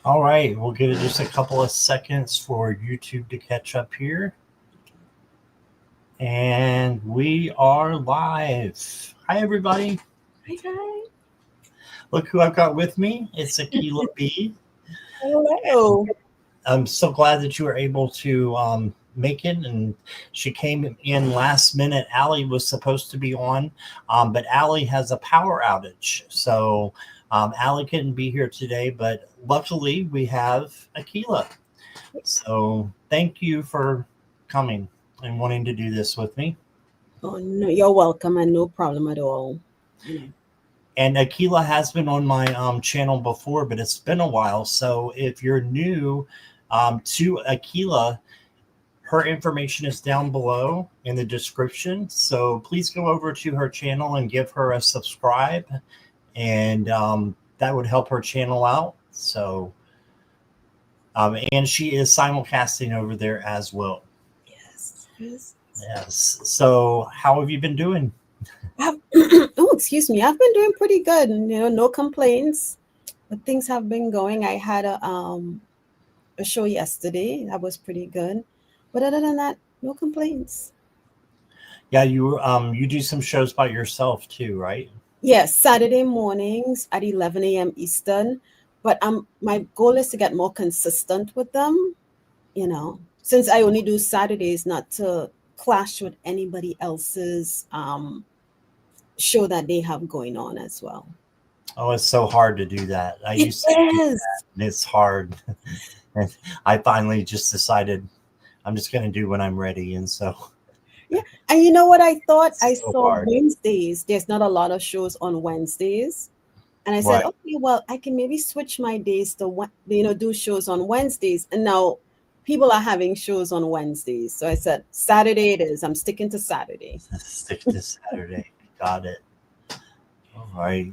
All right, we'll give it just a couple of seconds for YouTube to catch up here. And we are live. Hi, everybody. Hi, hi. Look who I've got with me. It's Akela B. Hello. I'm so glad that you were able to make it. And she came in last minute. Allie was supposed to be on, but Allie has a power outage. So Allie couldn't be here today, but luckily we have Akela. So thank you for coming and wanting to do this with me. Oh no, you're welcome and no problem at all. You know. And Akela has been on my channel before, but it's been a while. So if you're new to Akela, her information is down below in the description. So please go over to her channel and give her a subscribe. And that would help her channel out. So, and she is simulcasting over there as well. Yes, yes. Yes. So how have you been doing? Oh, excuse me. I've been doing pretty good. No complaints. But things have been going. I had a show yesterday that was pretty good. But other than that, no complaints. Yeah, you do some shows by yourself too, right? Yes, Saturday mornings at 11 a.m. Eastern. But my goal is to get more consistent with them. Since I only do Saturdays, not to clash with anybody else's show that they have going on as well. Oh, it's so hard to do that. I It used to do is. that, and it's hard. And I finally just decided I'm just going to do when I'm ready, and so Yeah. And you know what I thought? I it's so saw hard. Wednesdays. There's not a lot of shows on Wednesdays. And I said, Right. okay, well, I can maybe switch my days to do shows on Wednesdays. And now people are having shows on Wednesdays. So I said, Saturday it is. I'm sticking to Saturday. Stick to Saturday. Got it. All right.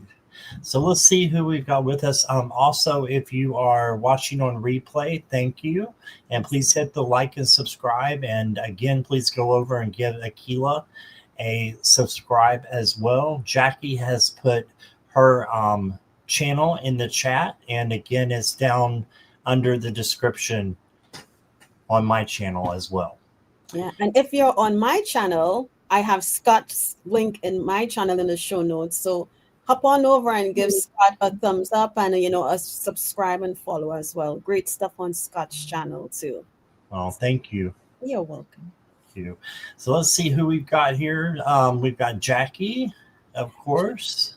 So let's see who we've got with us. Also, if you are watching on replay, thank you. And please hit the like and subscribe. And again, please go over and give Akela a subscribe as well. Jackie has put her channel in the chat. And again, it's down under the description on my channel as well. Yeah. And if you're on my channel, I have Scott's link in my channel in the show notes. So hop on over and give Scott a thumbs up and a subscribe and follow as well. Great stuff on Scott's channel too. Well, thank you. You're welcome. You. So let's see who we've got here. We've got Jackie, of course,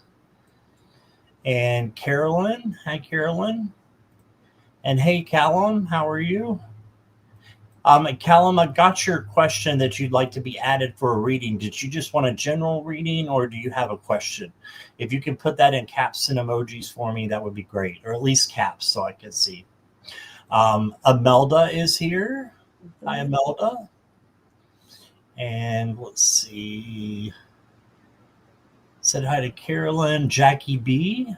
and Carolyn. Hi, Carolyn. And hey, Callum, how are you? Callum, I got your question that you'd like to be added for a reading. Did you just want a general reading or do you have a question? If you can put that in caps and emojis for me, that would be great, or at least caps so I can see. Imelda is here. Hi, Imelda. And let's see. Said hi to Carolyn. Jackie B.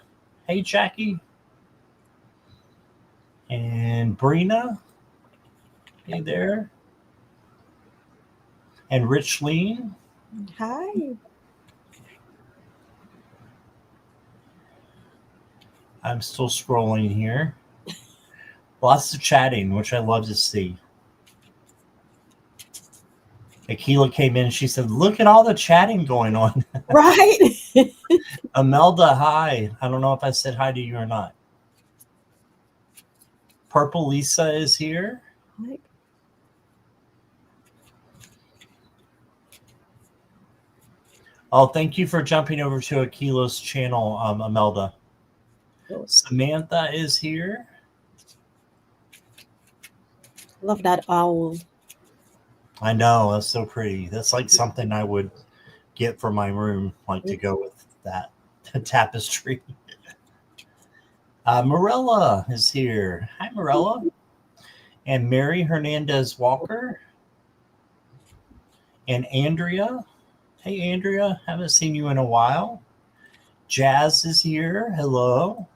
Hey, Jackie. And Brina. Hey there. And Rich Lean. Hi. I'm still scrolling here. Lots of chatting, which I love to see. Akela came in. She said, look at all the chatting going on. Right. Imelda, hi. I don't know if I said hi to you or not. Purple Lisa is here. Hi. Oh, thank you for jumping over to Akela's channel, Imelda. Samantha is here. Love that owl. I know, that's so pretty. That's like something I would get for my room, like to go with that tapestry. Morella is here. Hi, Morella. And Mary Hernandez Walker. And Andrea. Hey, Andrea. Haven't seen you in a while. Jazz is here. Hello.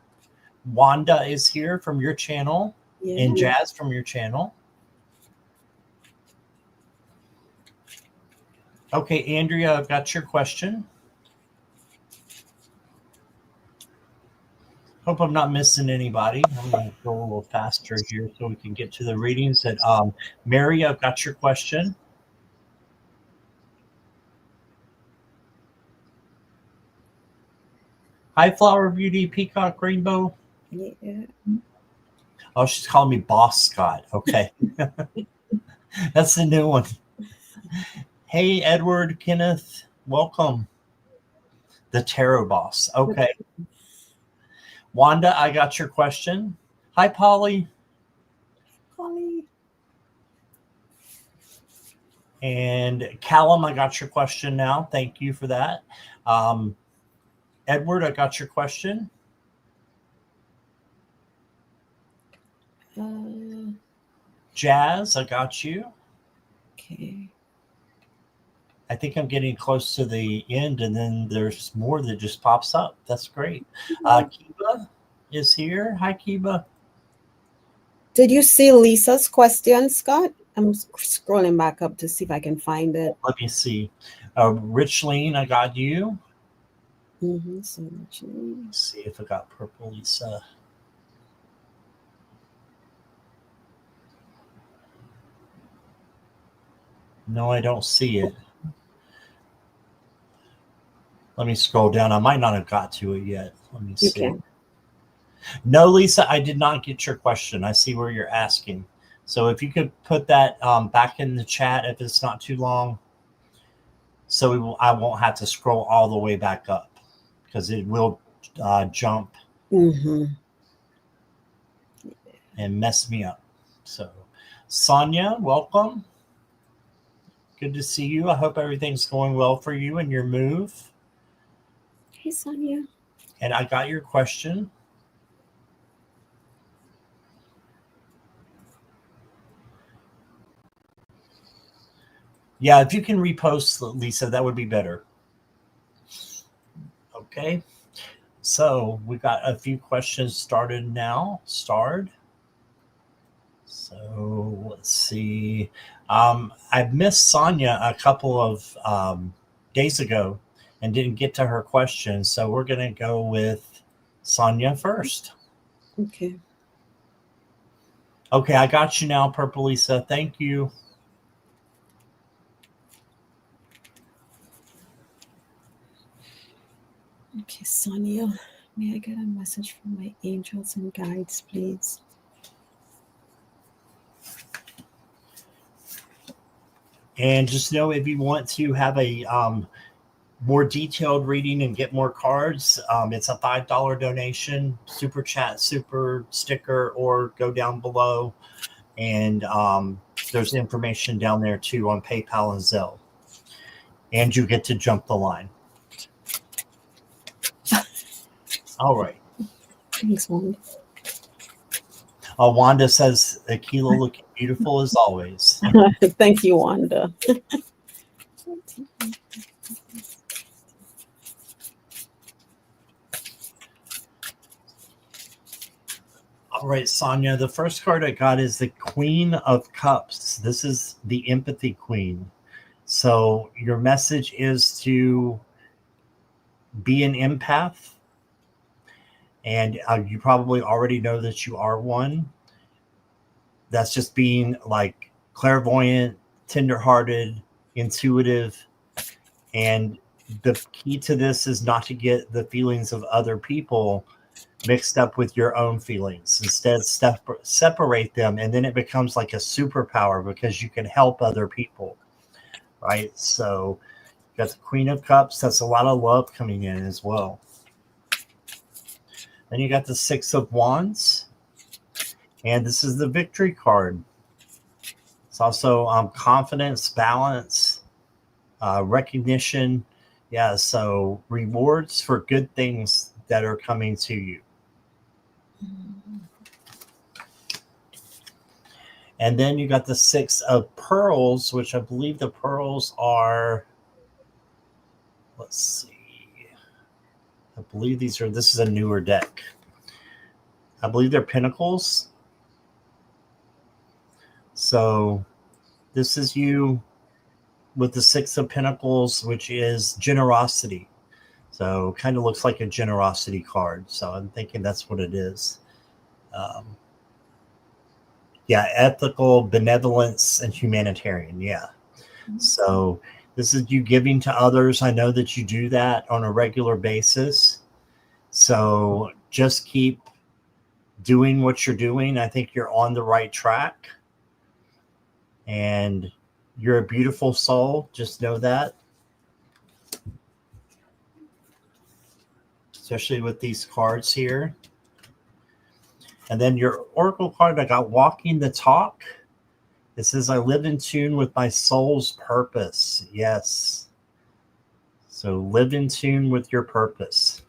Wanda is here from your channel. Yeah. And Jazz from your channel. Okay, Andrea, I've got your question. Hope I'm not missing anybody. I'm going to go a little faster here so we can get to the readings. That Mary, I've got your question. Hi, Flower Beauty, Peacock Rainbow. Yeah. Oh, she's calling me Boss Scott. Okay. That's the new one. Hey, Edward, Kenneth, welcome. The Tarot Boss. Okay. Wanda, I got your question. Hi, Polly. Polly. And Callum, I got your question now. Thank you for that. Edward, I got your question. Jazz, I got you. Okay. I think I'm getting close to the end, and then there's more that just pops up. That's great. Kiba is here. Hi, Kiba. Did you see Lisa's question, Scott? I'm scrolling back up to see if I can find it. Let me see. Richleen, I got you. So Let's see if I got Purple Lisa. No, I don't see it. Let me scroll down. I might not have got to it yet. Let me see. Okay. No, Lisa, I did not get your question. I see where you're asking. So if you could put that back in the chat if it's not too long, so I won't have to scroll all the way back up because it will jump and mess me up. So, Sonia, welcome. Good to see you. I hope everything's going well for you and your move. Hey, Sonia. And I got your question. Yeah, if you can repost, Lisa, that would be better. Okay. So we got a few questions started now. So let's see. I missed Sonia a couple of days ago and didn't get to her question. So we're going to go with Sonia first. Okay. Okay, I got you now, Purple Lisa. Thank you. Okay, Sonia, may I get a message from my angels and guides, please? And just know if you want to have a more detailed reading and get more cards, it's a $5 donation, super chat, super sticker, or go down below. And there's information down there too on PayPal and Zelle. And you get to jump the line. All right. Thanks, Wanda. Wanda says, Akela looking beautiful as always. Thank you, Wanda. All right, Sonia, the first card I got is the Queen of Cups. This is the Empathy Queen. So your message is to be an empath. And you probably already know that you are one. That's just being like clairvoyant, tenderhearted, intuitive. And the key to this is not to get the feelings of other people mixed up with your own feelings. Instead, separate them, and then it becomes like a superpower because you can help other people, right? So you got the Queen of Cups. That's a lot of love coming in as well. Then you got the Six of Wands, and this is the Victory card. It's also confidence, balance, recognition. Yeah, so rewards for good things that are coming to you. And then you got the Six of Pearls, which I believe the pearls are, let's see. I believe this is a newer deck. I believe they're pentacles. So this is you with the Six of Pentacles, which is generosity. So kind of looks like a generosity card. So I'm thinking that's what it is. Um, yeah, ethical, benevolence, and humanitarian. Yeah. So this is you giving to others. I know that you do that on a regular basis. So just keep doing what you're doing. I think you're on the right track. And you're a beautiful soul. Just know that. Especially with these cards here. And then your oracle card, I got walking the talk. It says, I live in tune with my soul's purpose. Yes. So live in tune with your purpose.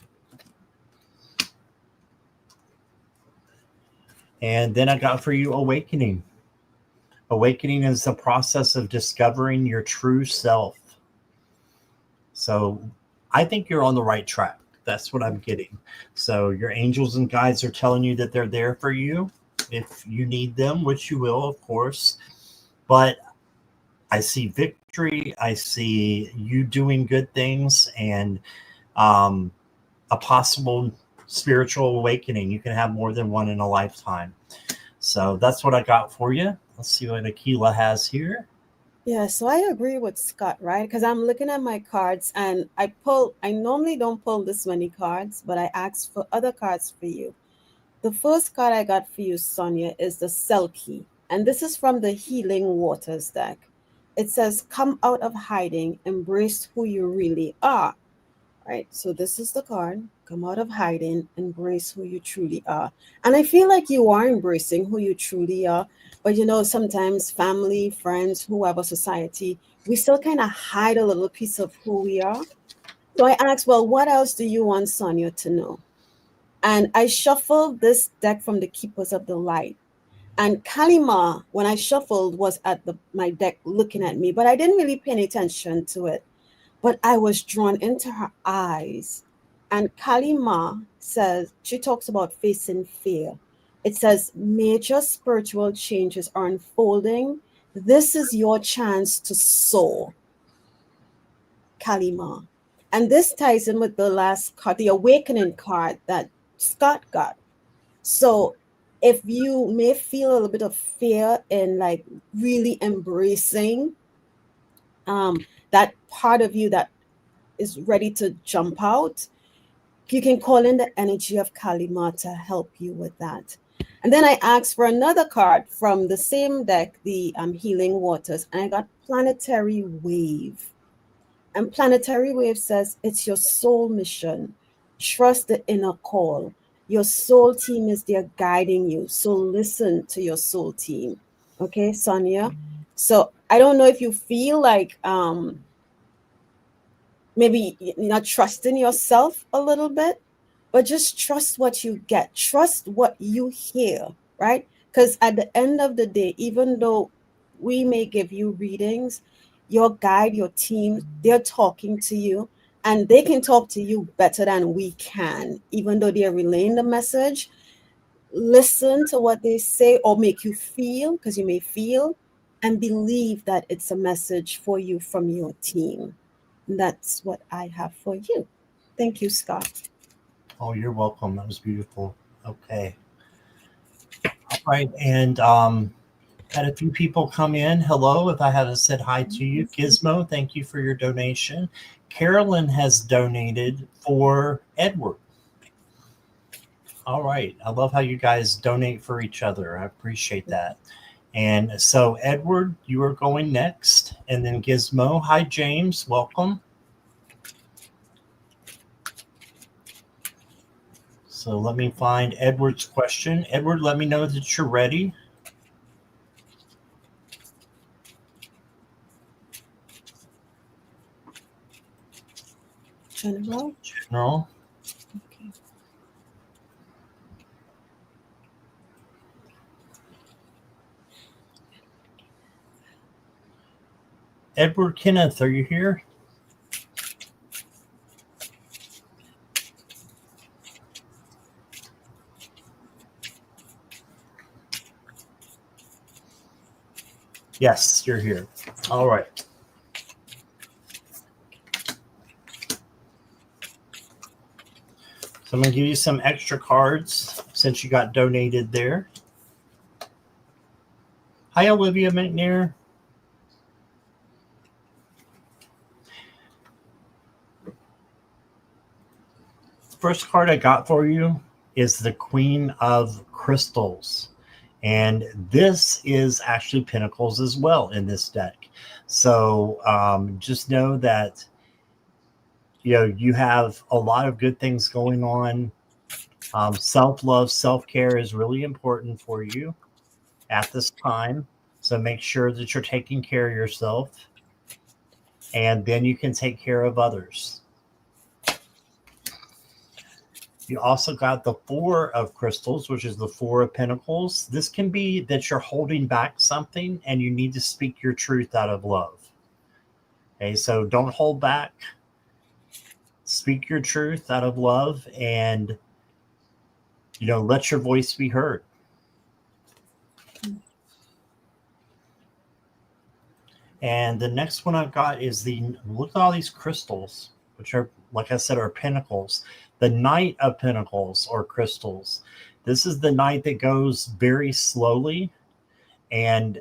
And then I got for you awakening. Awakening is the process of discovering your true self. So I think you're on the right track. That's what I'm getting. So your angels and guides are telling you that they're there for you if you need them, which you will, of course. But I see victory. I see you doing good things and a possible spiritual awakening. You can have more than one in a lifetime. So that's what I got for you. Let's see what Akela has here. Yeah, so I agree with Scott, right? Because I'm looking at my cards and I normally don't pull this many cards, but I asked for other cards for you. The first card I got for you, Sonia, is the Selkie. And this is from the Healing Waters deck. It says, come out of hiding, embrace who you really are. Right? So this is the card. Come out of hiding, embrace who you truly are. And I feel like you are embracing who you truly are. But sometimes family, friends, whoever, society, we still kind of hide a little piece of who we are. So I asked, well, what else do you want Sonia to know? And I shuffled this deck from the Keepers of the Light. And Kalima, when I shuffled, was at my deck looking at me, but I didn't really pay any attention to it. But I was drawn into her eyes. And Kalima says, she talks about facing fear. It says, major spiritual changes are unfolding. This is your chance to soar, Kalima. And this ties in with the last card, the awakening card that Scott got. So if you may feel a little bit of fear in like really embracing that part of you that is ready to jump out, you can call in the energy of Kalima to help you with that. And then I asked for another card from the same deck, the Healing Waters, and I got Planetary Wave. And Planetary Wave says it's your soul mission. Trust the inner call. Your soul team is there guiding you. So listen to your soul team. Okay, Sonia. So I don't know if you feel like maybe you're not trusting yourself a little bit, but just trust what you get. Trust what you hear, right? Because at the end of the day, even though we may give you readings, your guide, your team, they're talking to you and they can talk to you better than we can, even though they're relaying the message. Listen to what they say or make you feel, because you may feel, and believe that it's a message for you from your team. That's what I have for you. Thank you, Scott. Oh, you're welcome. That was beautiful. Okay. All right. And had a few people come in. Hello. If I haven't said hi to you, Gizmo, thank you for your donation. Carolyn has donated for Edward. All right. I love how you guys donate for each other. I appreciate that. And so, Edward, you are going next. And then Gizmo. Hi, James. Welcome. So let me find Edward's question. Edward, let me know that you're ready. General. General. Okay. Edward Kenneth, are you here? Yes, you're here. All right. So I'm going to give you some extra cards since you got donated there. Hi, Olivia McNair. The first card I got for you is the Queen of Crystals. And this is actually Pentacles as well in this deck. So just know that you have a lot of good things going on. Self-love, self-care is really important for you at this time. So make sure that you're taking care of yourself, and then you can take care of others. You also got the Four of Crystals, which is the Four of Pentacles. This can be that you're holding back something and you need to speak your truth out of love. Okay, so don't hold back. Speak your truth out of love, and let your voice be heard. And the next one I've got is look at all these crystals, which are, like I said, are pentacles. The Knight of Pentacles or crystals. This is the knight that goes very slowly, and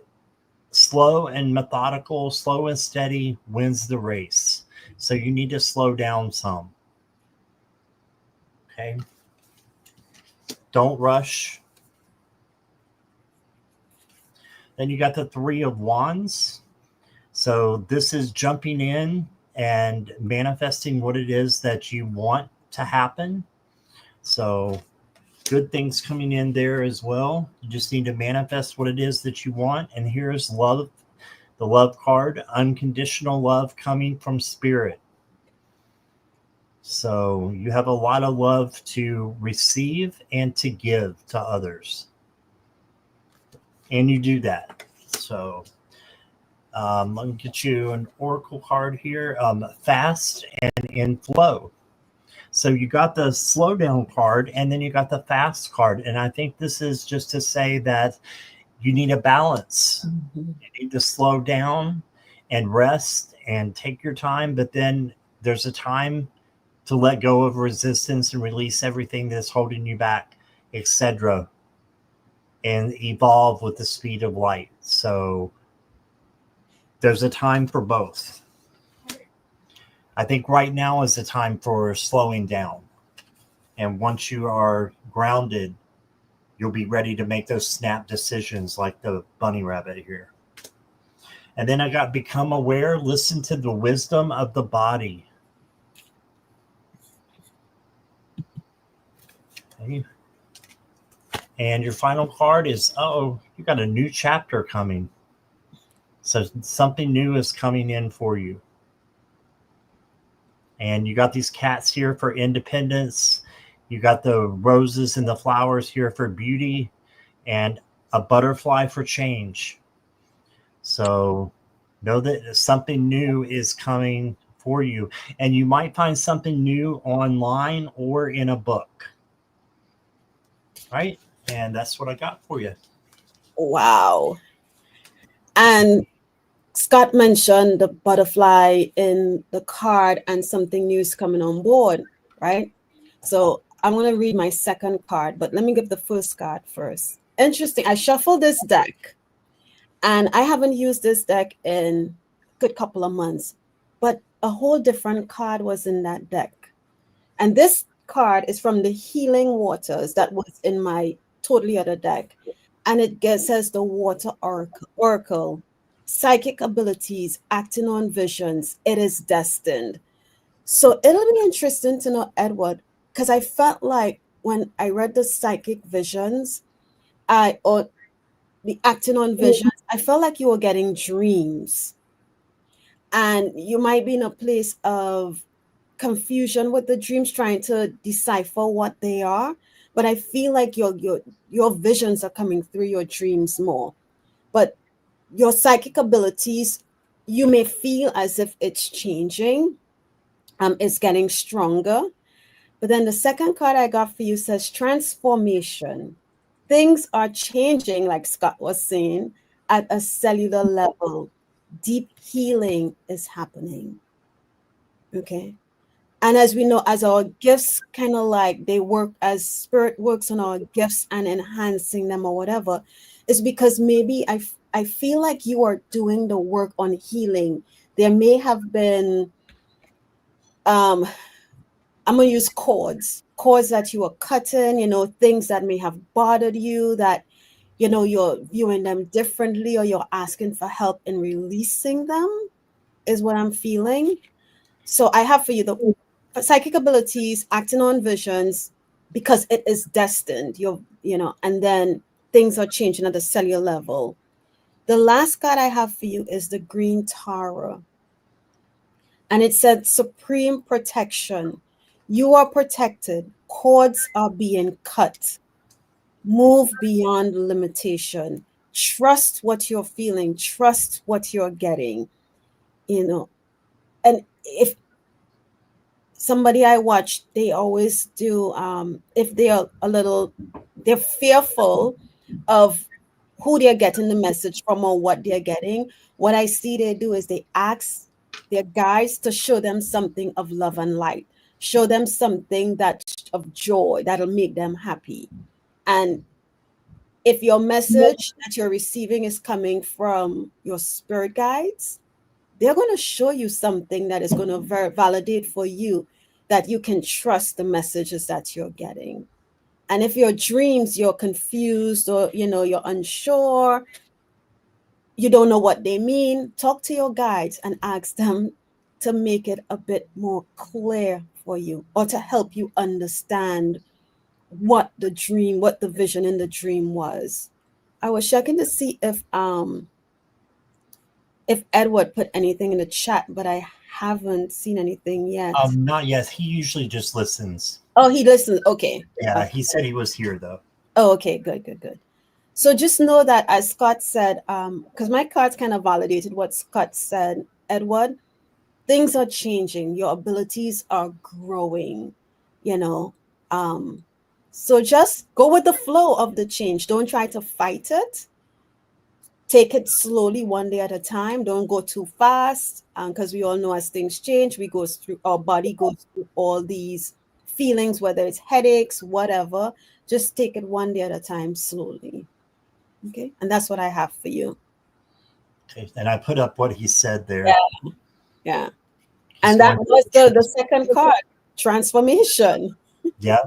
slow and methodical, slow and steady wins the race. So you need to slow down some. Okay. Don't rush. Then you got the Three of Wands. So this is jumping in and manifesting what it is that you want to happen. So good things coming in there as well. You just need to manifest what it is that you want. And here's love, the love card, unconditional love coming from spirit. So you have a lot of love to receive and to give to others. And you do that. So let me get you an oracle card here. Fast and in flow. So you got the slow down card, and then you got the fast card. And I think this is just to say that you need a balance. Mm-hmm. You need to slow down and rest and take your time. But then there's a time to let go of resistance and release everything that's holding you back, etc., and evolve with the speed of light. So there's a time for both. I think right now is the time for slowing down. And once you are grounded, you'll be ready to make those snap decisions like the bunny rabbit here. And then I got become aware, listen to the wisdom of the body. Okay. And your final card is, you got a new chapter coming. So something new is coming in for you. And you got these cats here for independence. You got the roses and the flowers here for beauty, and a butterfly for change. So know that something new is coming for you. And you might find something new online or in a book. Right? And that's what I got for you. Wow. And Scott mentioned the butterfly in the card and something new is coming on board, right? So I'm going to read my second card, but let me give the first card first. Interesting. I shuffled this deck, and I haven't used this deck in a good couple of months, but a whole different card was in that deck. And this card is from the Healing Waters that was in my totally other deck. And it says the Water Oracle. Psychic abilities, acting on visions, it is destined. So it'll be interesting to know, Edward, because I felt like when I read the psychic visions, or the acting on visions, I felt like you were getting dreams. And you might be in a place of confusion with the dreams, trying to decipher what they are. But I feel like your visions are coming through your dreams more. But your psychic abilities, you may feel as if it's changing, it's getting stronger. But then the second card I got for you says transformation. Things are changing, like Scott was saying, at a cellular level. Deep healing is happening. Okay. And as we know, as our gifts kind of like they work, as spirit works on our gifts and enhancing them or whatever, is because maybe I feel like you are doing the work on healing. There may have been, um, I'm gonna use cords that you are cutting, things that may have bothered you, that you're viewing them differently, or you're asking for help in releasing them, is what I'm feeling. So I have for you the psychic abilities, acting on visions, because it is destined. And then things are changing at the cellular level. The last card I have for you is the Green Tower. And it said supreme protection. You are protected. Cords are being cut. Move beyond limitation. Trust what you're feeling. Trust what you're getting. And if somebody I watch, they always do, if they're fearful of who they're getting the message from or what they're getting, what I see they do is they ask their guides to show them something of love and light, show them something that of joy that'll make them happy. And if your message that you're receiving is coming from your spirit guides, they're going to show you something that is going to validate for you that you can trust the messages that you're getting. And if your dreams, you're confused, or you're unsure, you don't know what they mean, talk to your guides and ask them to make it a bit more clear for you, or to help you understand what the vision in the dream was. I was checking to see if Edward put anything in the chat, but I haven't seen anything yet. Not yet. He usually just listens. Oh, he listens. Okay. Yeah, he said he was here though. Oh, okay. Good, good, good. So just know that, as Scott said, because my cards kind of validated what Scott said, Edward, things are changing. Your abilities are growing, you know. So just go with the flow of the change. Don't try to fight it. Take it slowly, one day at a time. Don't go too fast, because we all know as things change, our body goes through all these feelings, whether it's headaches, whatever. Just take it one day at a time, slowly. Okay, and that's what I have for you. Okay, and I put up what he said there. Yeah. And that was the second card, transformation. Yeah.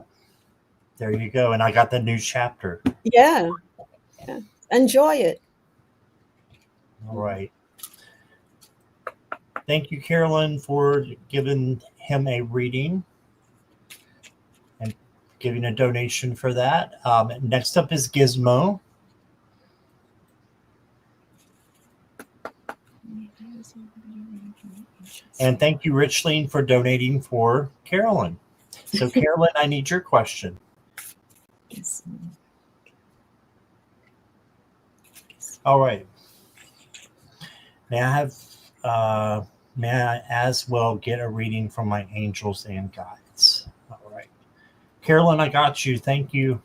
There you go. And I got the new chapter. Yeah. Enjoy it. All right. Thank you, Carolyn, for giving him a reading and giving a donation for that. Next up is Gizmo. And thank you, Richling, for donating for Carolyn. So, Carolyn, I need your question. All right. May I as well get a reading from my angels and guides? All right. Carolyn, I got you. Thank you.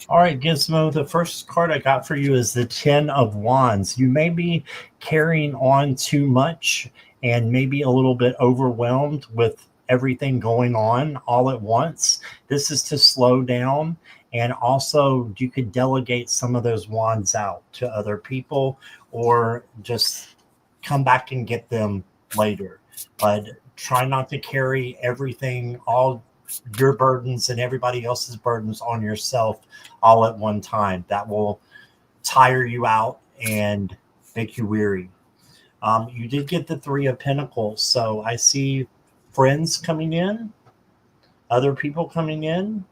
All right, Gizmo, the first card I got for you is the 10 of Wands. You may be carrying on too much and maybe a little bit overwhelmed with everything going on all at once. This is to slow down, and also you could delegate some of those wands out to other people, or just come back and get them later. But try not to carry everything, all your burdens and everybody else's burdens on yourself all at one time. That will tire you out and make you weary. You did get the 3 of Pentacles, so I see friends coming in, other people coming in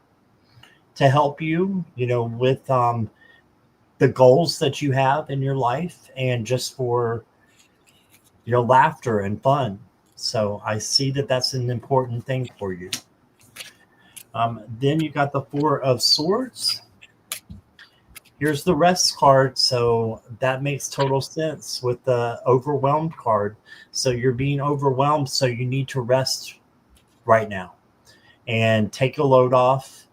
to help you, with the goals that you have in your life, and just for laughter and fun. So I see that that's an important thing for you. Then you got the 4 of Swords. Here's the rest card. So that makes total sense with the overwhelmed card. So you're being overwhelmed. So you need to rest right now and take a load off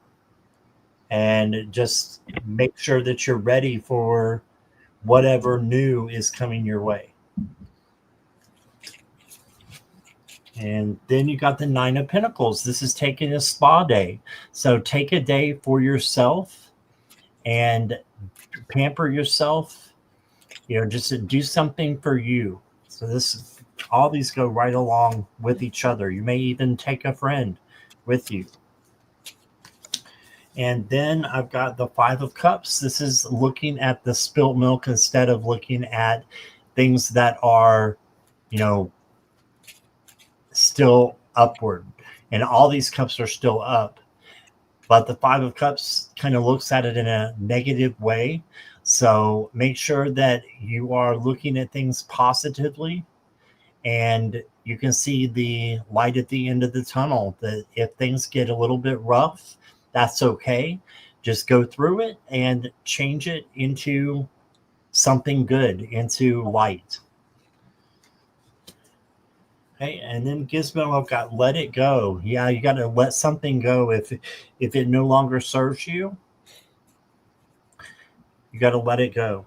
and just make sure that you're ready for whatever new is coming your way. And then you got the Nine of Pentacles. This is taking a spa day. So take a day for yourself and pamper yourself. Just to do something for you. So all these go right along with each other. You may even take a friend with you. And then I've got the Five of Cups. This is looking at the spilt milk instead of looking at things that are, you know, still upward. And all these cups are still up. But the Five of Cups kind of looks at it in a negative way. So make sure that you are looking at things positively and you can see the light at the end of the tunnel. That if things get a little bit rough, that's okay. Just go through it and change it into something good, into light. Okay, and then Gizmo, I've got let it go. Yeah, you got to let something go if it no longer serves you. You got to let it go.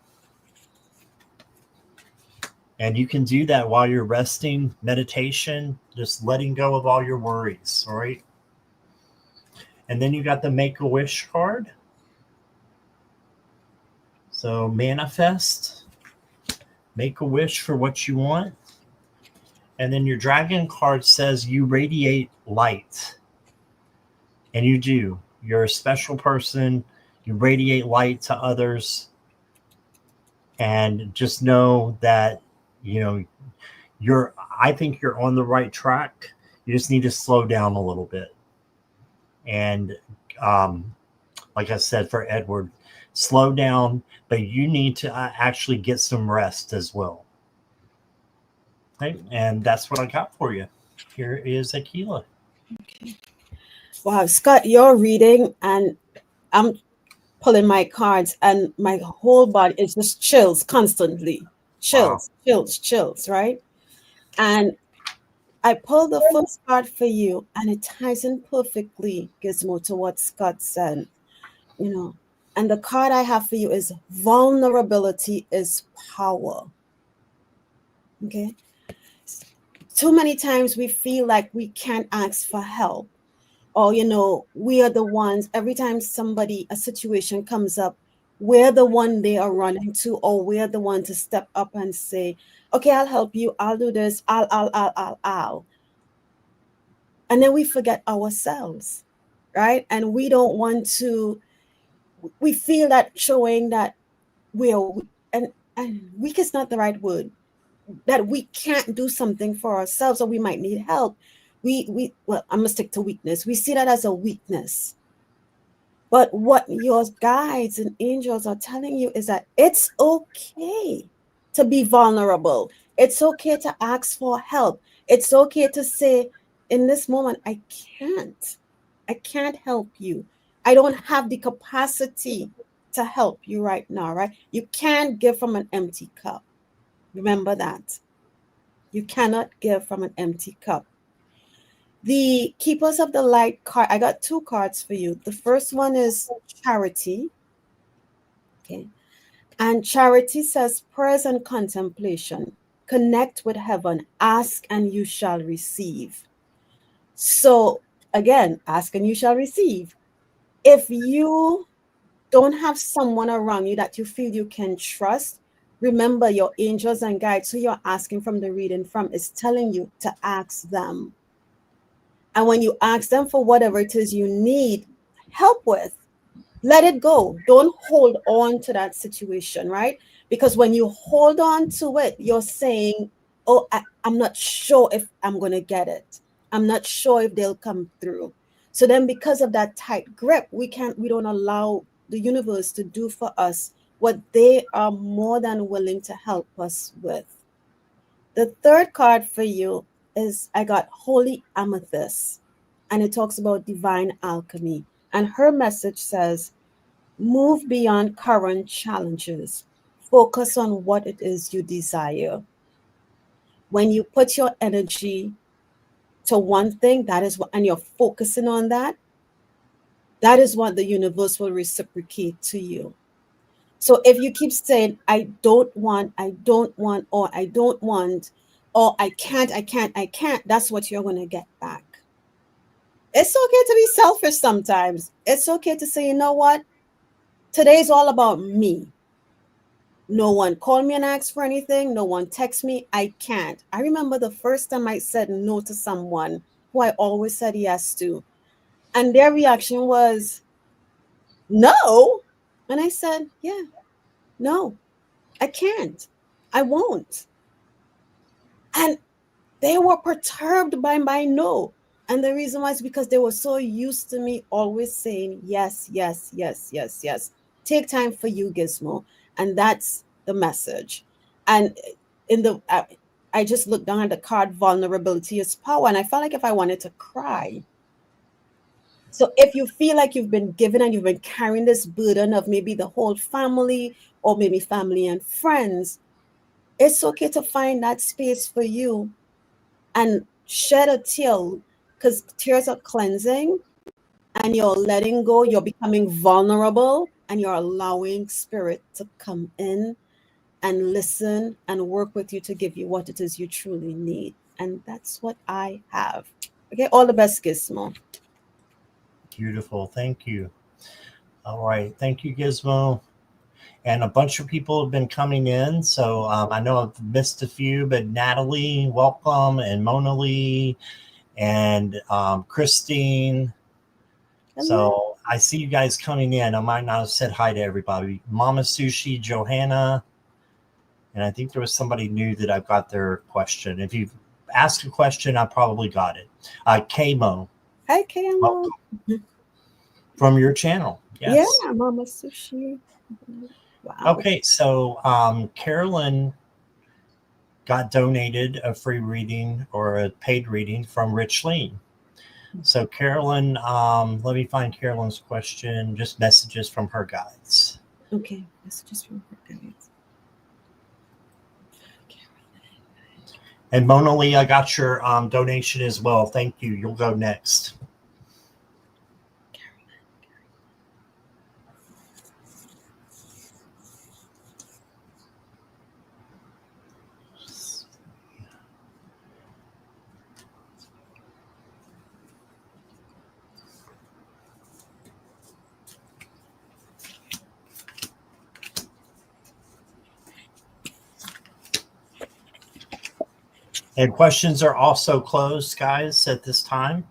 And you can do that while you're resting, meditation, just letting go of all your worries, all right? And then you got the Make-A-Wish card. So manifest, make a wish for what you want. And then your Dragon card says you radiate light. And you do. You're a special person. You radiate light to others. And just know that, I think you're on the right track. You just need to slow down a little bit. And like I said, for Edward, slow down, but you need to actually get some rest as well. Okay, and that's what I got for you. Here is Akela. Okay. Wow, Scott, you're reading, and I'm pulling my cards, and my whole body is just chills constantly. Wow. Chills, right? And I pulled the first card for you, and it ties in perfectly, Gizmo, to what Scott said. And the card I have for you is vulnerability is power. Okay. Too many times we feel like we can't ask for help, or we are the ones. Every time a situation comes up, we're the one they are running to, or we're the one to step up and say, okay, I'll help you, I'll do this, I'll. And then we forget ourselves, right? And we don't want to. We feel that showing that and weak is not the right word, that we can't do something for ourselves, or we might need help. Well, I'm gonna stick to weakness. We see that as a weakness. But what your guides and angels are telling you is that it's okay to be vulnerable. It's okay to ask for help. It's okay to say, in this moment, I can't help you. I don't have the capacity to help you right now, right? You can't give from an empty cup. Remember that. You cannot give from an empty cup. The Keepers of the Light card, I got two cards for you. The first one is Charity. Okay. And Charity says prayers and contemplation. Connect with heaven. Ask and you shall receive. So again, ask and you shall receive. If you don't have someone around you that you feel you can trust, remember your angels and guides who you're asking from the reading from is telling you to ask them. And when you ask them for whatever it is you need help with, let it go. Don't hold on to that situation, right? Because when you hold on to it, you're saying, oh, I'm not sure if I'm going to get it. I'm not sure if they'll come through. So then because of that tight grip, we don't allow the universe to do for us what they are more than willing to help us with. The third card for you is I got Holy Amethyst, and it talks about divine alchemy. And her message says, Move beyond current challenges. Focus on what it is you desire. When you put your energy to one thing, that is what, and you're focusing on that, that is what the universe will reciprocate to you. So if you keep saying, I don't want, or I don't want, or I can't, that's what you're going to get back. It's okay to be selfish sometimes. It's okay to say, you know what? Today's all about me. No one called me and asked for anything. No one text me. I can't. I remember the first time I said no to someone who I always said yes to. And their reaction was, no. And I said, yeah, no, I can't. I won't. And they were perturbed by my no. And the reason why is because they were so used to me always saying yes, yes, yes, yes, yes. Take time for you, Gizmo. And that's the message. And in the, I just looked down at the card, vulnerability is power. And I felt like if I wanted to cry. So if you feel like you've been given and you've been carrying this burden of maybe the whole family or maybe family and friends, it's okay to find that space for you and shed a tear, because tears are cleansing and you're letting go, you're becoming vulnerable, and you're allowing spirit to come in and listen and work with you to give you what it is you truly need. And that's what I have. Okay, all the best, Gizmo. Beautiful. Thank you. All right. Thank you, Gizmo. And a bunch of people have been coming in. So I know I've missed a few, but Natalie, welcome, and Mona Lee, and Christine. Hello. So I see you guys coming in. I might not have said hi to everybody. Mama Sushi, Johanna, and I think there was somebody new that I've got their question. If you've asked a question, I probably got it. Kmo, Hi, Kamo. welcome from your channel. Yeah, Yes. Mama Sushi. Wow. Okay, so Carolyn got donated a free reading or a paid reading from Rich Lean. So Carolyn, let me find Carolyn's question. Just messages from her guides. Okay, that's just from her guides. And Mona Lee, I got your donation as well. Thank you. You'll go next. And questions are also closed, guys, at this time.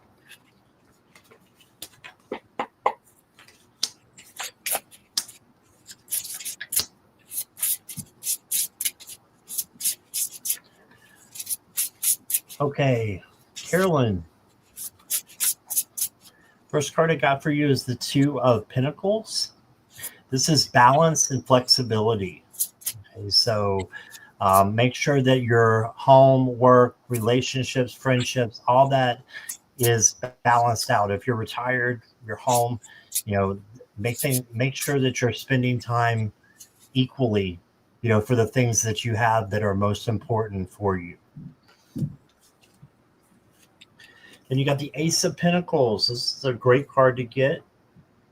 Okay, Carolyn. First card I got for you is the Two of Pentacles. This is balance and flexibility. Okay, so make sure that your home, work, relationships, friendships, all that is balanced out. If you're retired, your home, make sure that you're spending time equally, for the things that you have that are most important for you. Then you got the Ace of Pentacles. This is a great card to get.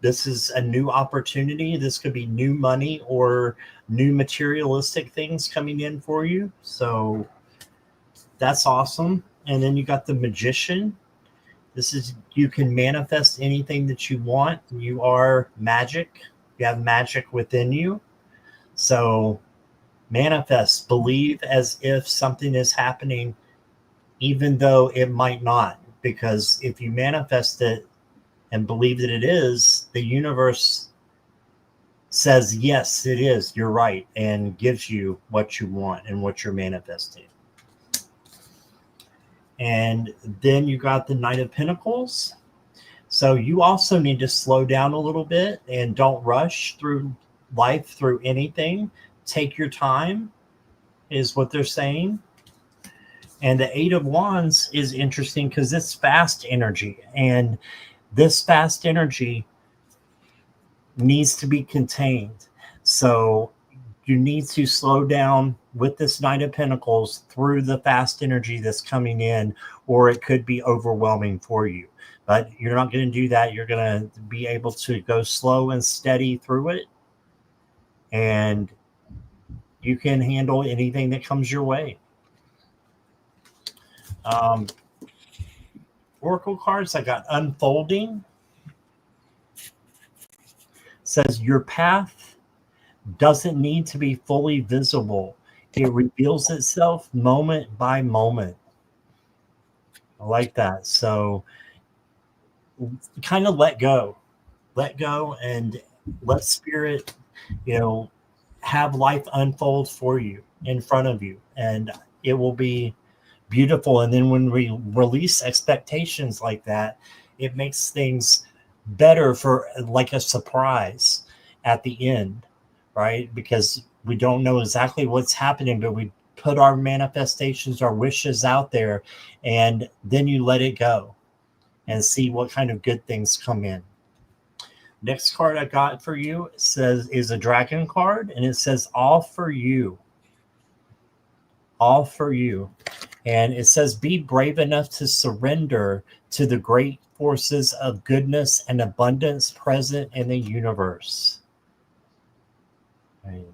This is a new opportunity. This could be new money or new materialistic things coming in for you. So that's awesome. And then you got the Magician. This is, you can manifest anything that you want. You are magic. You have magic within you. So manifest, believe as if something is happening, even though it might not. Because if you manifest it and believe that it is, the universe says, yes, it is, you're right, and gives you what you want and what you're manifesting. And then you got the Knight of Pentacles. So you also need to slow down a little bit and don't rush through life, through anything. Take your time, is what they're saying. And the Eight of Wands is interesting because it's fast energy. And this fast energy needs to be contained. So you need to slow down with this Knight of Pentacles through the fast energy that's coming in, or it could be overwhelming for you. But you're not going to do that. You're going to be able to go slow and steady through it, and you can handle anything that comes your way. Um, Oracle cards, I got Unfolding. Says your path doesn't need to be fully visible. It reveals itself moment by moment. I like that. So kind of let go, and let spirit, you know, have life unfold for you in front of you, and it will be beautiful. And then when we release expectations like that, it makes things better for like a surprise at the end, right? Because we don't know exactly what's happening, but we put our manifestations, our wishes out there, and then you let it go and see what kind of good things come in. Next card I got for you says is a dragon card, and it says all for you. All for you. And it says be brave enough to surrender to the great forces of goodness and abundance present in the universe. Right.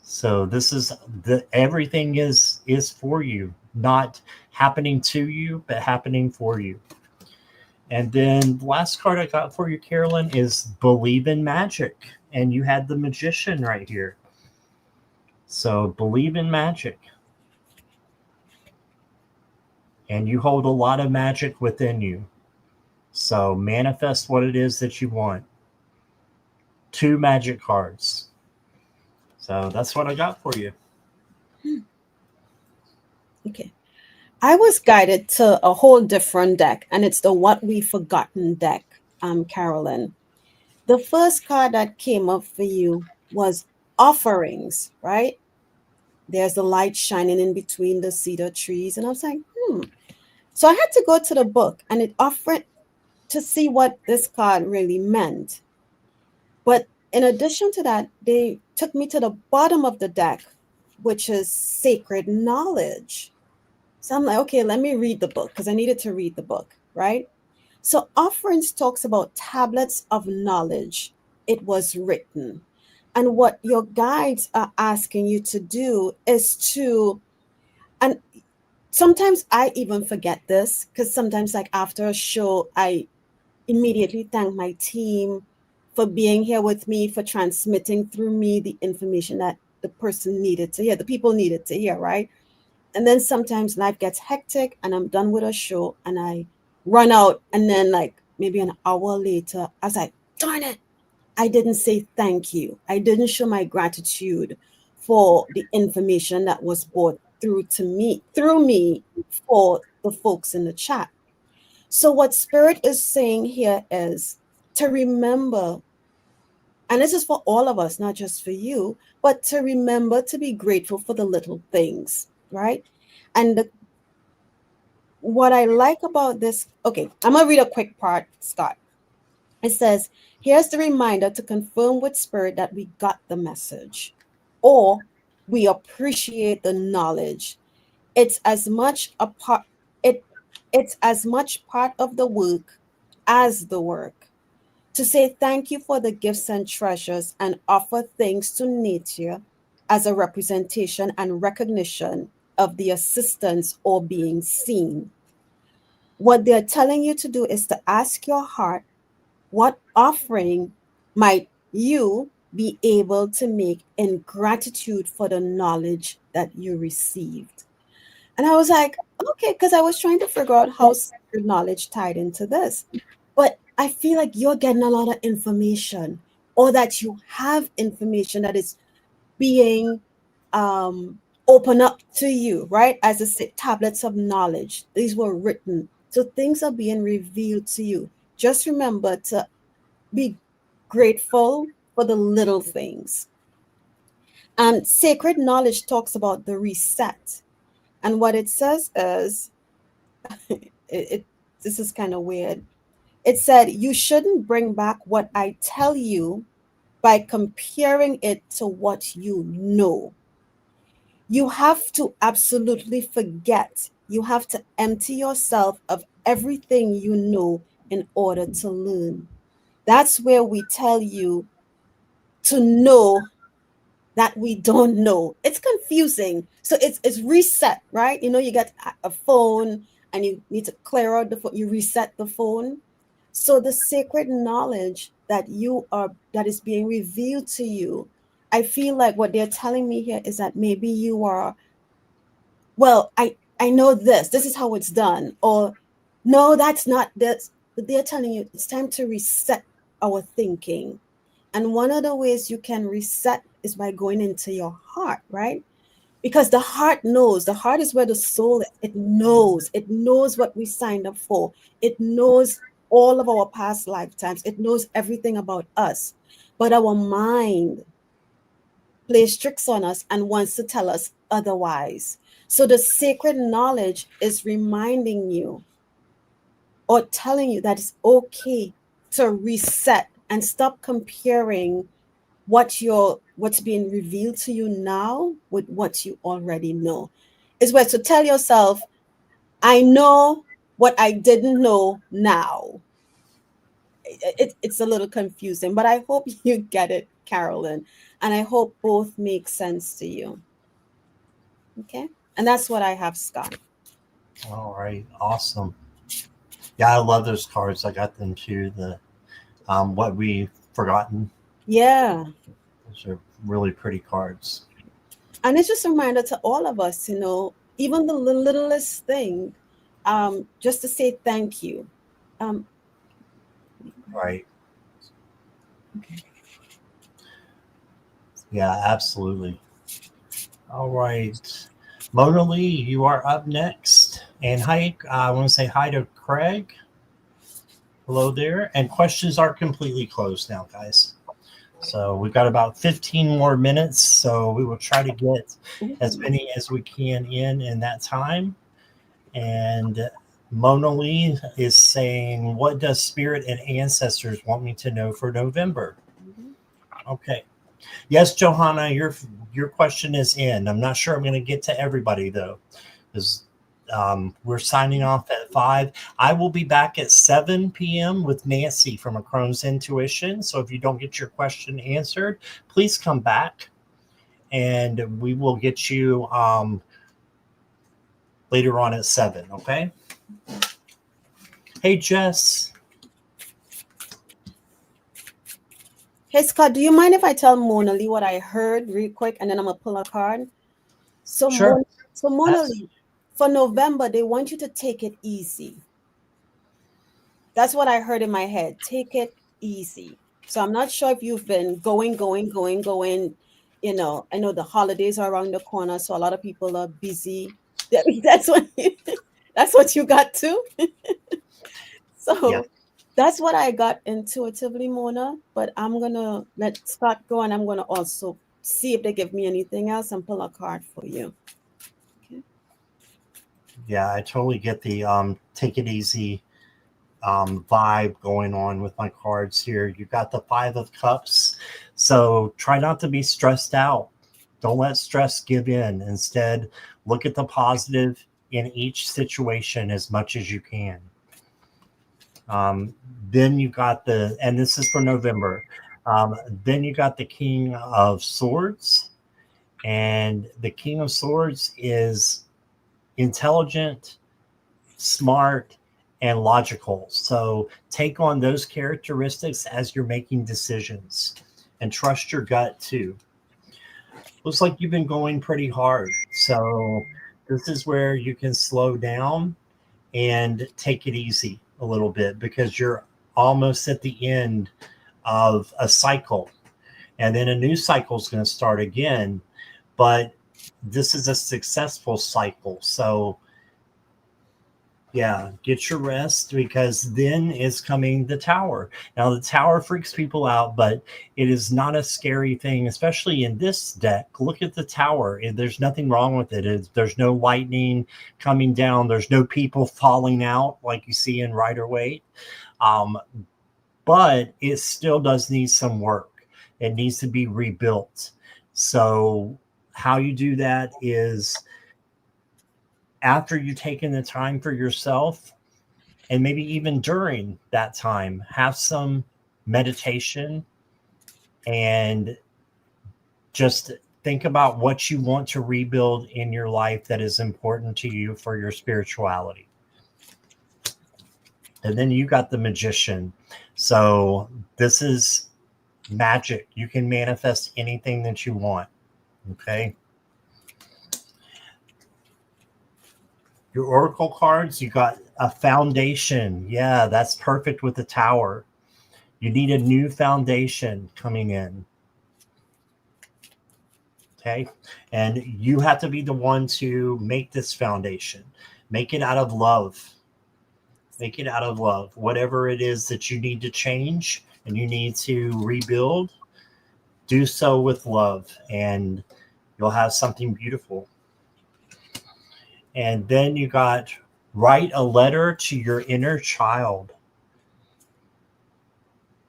So this is everything is for you, not happening to you, but happening for you. And then the last card I got for you, Carolyn, is Believe in Magic. And you had the Magician right here. So believe in magic. And you hold a lot of magic within you. So manifest what it is that you want. 2 magic cards. So that's what I got for you. Okay. I was guided to a whole different deck, and it's the What We've Forgotten deck, Carolyn. The first card that came up for you was Offerings, right? There's the light shining in between the cedar trees. And I was like, So I had to go to the book, and it offered to see what this card really meant. But in addition to that, they took me to the bottom of the deck, which is Sacred Knowledge. So I'm like, okay, let me read the book because I needed to read the book, right? So Offerings talks about tablets of knowledge. It was written. And what your guides are asking you to do is to, and sometimes I even forget this because sometimes, like after a show, I immediately thank my team for being here with me, for transmitting through me the information that the person needed to hear, the people needed to hear, right? And then sometimes life gets hectic and I'm done with a show and I run out. And then, like, maybe an hour later, I was like, darn it, I didn't say thank you. I didn't show my gratitude for the information that was brought through me for the folks in the chat. So, what Spirit is saying here is to remember, and this is for all of us, not just for you, but to remember to be grateful for the little things, right? And what I like about this, okay, I'm going to read a quick part, Scott. It says, here's the reminder to confirm with Spirit that we got the message or we appreciate the knowledge. It's as much a part, it's as much part of the work as the work. To say thank you for the gifts and treasures and offer thanks to nature as a representation and recognition of the assistance or being seen. What they're telling you to do is to ask your heart, what offering might you be able to make in gratitude for the knowledge that you received? And I was like, okay, because I was trying to figure out how sacred knowledge tied into this. But I feel like you're getting a lot of information, or that you have information that is being opened up to you, right? As I said, tablets of knowledge. These were written. So things are being revealed to you. Just remember to be grateful for the little things. And sacred knowledge talks about the reset. And what it says is, this is kind of weird. It said, you shouldn't bring back what I tell you by comparing it to what you know. You have to absolutely forget. You have to empty yourself of everything you know in order to learn. That's where we tell you to know that we don't know. It's confusing. So it's reset, right? You know, you get a phone and you need to clear out the phone, you reset the phone. So the sacred knowledge that is being revealed to you, I feel like what they're telling me here is that maybe you are, well, I know this is how it's done, or no, that's not this. But they're telling you it's time to reset our thinking. And one of the ways you can reset is by going into your heart, right? Because the heart is where the soul is. It knows what we signed up for. It knows all of our past lifetimes. It knows everything about us. But our mind plays tricks on us and wants to tell us otherwise. So the sacred knowledge is reminding you or telling you that it's okay to reset and stop comparing what's being revealed to you now with what you already know. Is where to tell yourself, I know what I didn't know now. It's a little confusing, but I hope you get it, Carolyn. And I hope both make sense to you. Okay. And that's what I have, Scott. All right, awesome. Yeah, I love those cards. I got them too. The what we forgotten. Yeah. Those are really pretty cards. And it's just a reminder to all of us, even the littlest thing, just to say thank you. Um, Right. Yeah, absolutely. All right. Mona Lee, you are up next. And hi, I want to say hi to Craig. Hello there. And questions are completely closed now, guys. So we've got about 15 more minutes. So we will try to get as many as we can in that time. And Mona Lee is saying, what does spirit and ancestors want me to know for November? Okay. Yes, Johanna, your question is in. I'm not sure I'm going to get to everybody though, because we're signing off at 5. I will be back at 7 p.m. with Nancy from A Crone's Intuition. So if you don't get your question answered, please come back, and we will get you later on at 7. Okay. Hey, Jess. Hey, Scott, do you mind if I tell Mona Lee what I heard real quick and then I'm going to pull a card? So, Sure. Mona Lee, for November, they want you to take it easy. That's what I heard in my head. Take it easy. So I'm not sure if you've been going. I know the holidays are around the corner, so a lot of people are busy. That's what that's what you got too. Yeah. So that's what I got intuitively, Mona. But I'm gonna let Scott go, and I'm gonna also see if they give me anything else and pull a card for you. Okay. Yeah, I totally get the take it easy vibe going on with my cards here. You got the 5 of Cups. So try not to be stressed out. Don't let stress give in. Instead, look at the positive in each situation as much as you can. Then you got and this is for November. Then you got the King of Swords. And the King of Swords is intelligent, smart, and logical. So take on those characteristics as you're making decisions, and trust your gut too. Looks like you've been going pretty hard. So this is where you can slow down and take it easy a little bit, because you're almost at the end of a cycle, and then a new cycle is going to start again. But this is a successful cycle. So yeah, get your rest, because then is coming the Tower. Now, the Tower freaks people out, but it is not a scary thing, especially in this deck. Look at the Tower. There's nothing wrong with it. There's no lightning coming down. There's no people falling out like you see in Rider-Waite. But it still does need some work. It needs to be rebuilt. So how you do that is after you've taken the time for yourself, and maybe even during that time, have some meditation and just think about what you want to rebuild in your life that is important to you for your spirituality. And then you got the magician. So this is magic. You can manifest anything that you want. Okay. Your oracle cards, you got a foundation. Yeah, that's perfect with the tower. You need a new foundation coming in. Okay. And you have to be the one to make this foundation. Make it out of love. Make it out of love. Whatever it is that you need to change and you need to rebuild, do so with love, and you'll have something beautiful. And then you got write a letter to your inner child.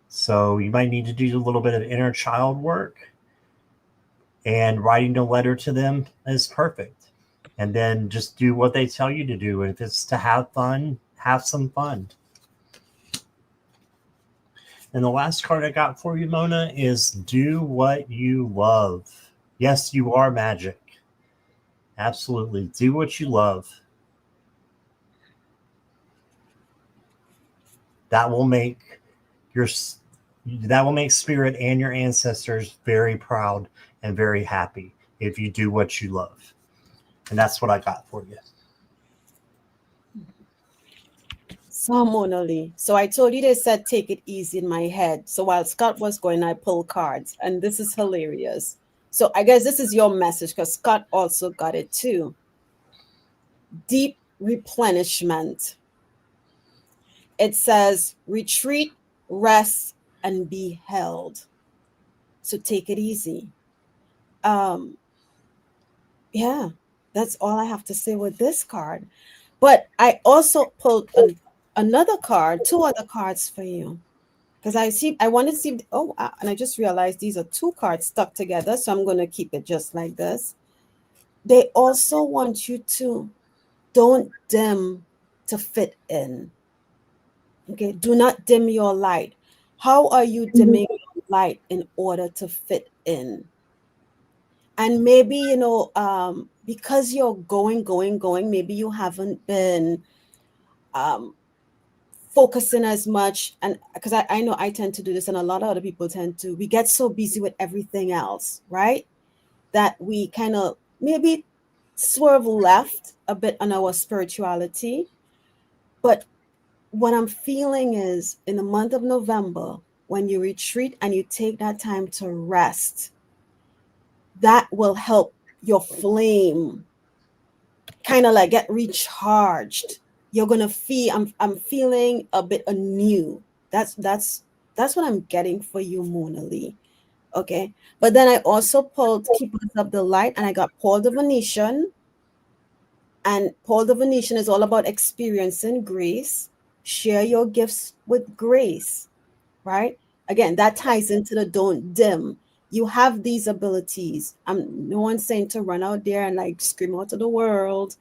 So you might need to do a little bit of inner child work, and writing a letter to them is perfect. And then just do what they tell you to do. If it's to have fun, have some fun. And the last card I got for you, Mona, is do what you love. Yes, you are magic. Absolutely. Do what you love. That will make your spirit and your ancestors very proud and very happy if you do what you love. And that's what I got for you. So, Mona Lee. So I told you they said take it easy in my head. So while Scott was going, I pulled cards, and this is hilarious. So I guess this is your message because Scott also got it too. Deep replenishment. It says retreat, rest, and be held. So take it easy. Yeah, that's all I have to say with this card. But I also pulled another card, two other cards for you. Because I wanted to see, and I just realized these are two cards stuck together. So I'm going to keep it just like this. They also want you to don't dim to fit in. Okay, do not dim your light. How are you dimming your light in order to fit in? And maybe, because you're going, maybe you haven't been focusing as much. And because I know I tend to do this, and a lot of other people tend to, we get so busy with everything else, right? That we kind of maybe swerve left a bit on our spirituality. But what I'm feeling is in the month of November, when you retreat and you take that time to rest, that will help your flame kind of like get recharged. You're gonna feel I'm feeling a bit anew. That's what I'm getting for you, Mona Lee. Okay. But then I also pulled Keepers of the Light, and I got Paul the Venetian. And Paul the Venetian is all about experiencing grace. Share your gifts with grace, right? Again, that ties into the don't dim. You have these abilities. No one's saying to run out there and like scream out to the world,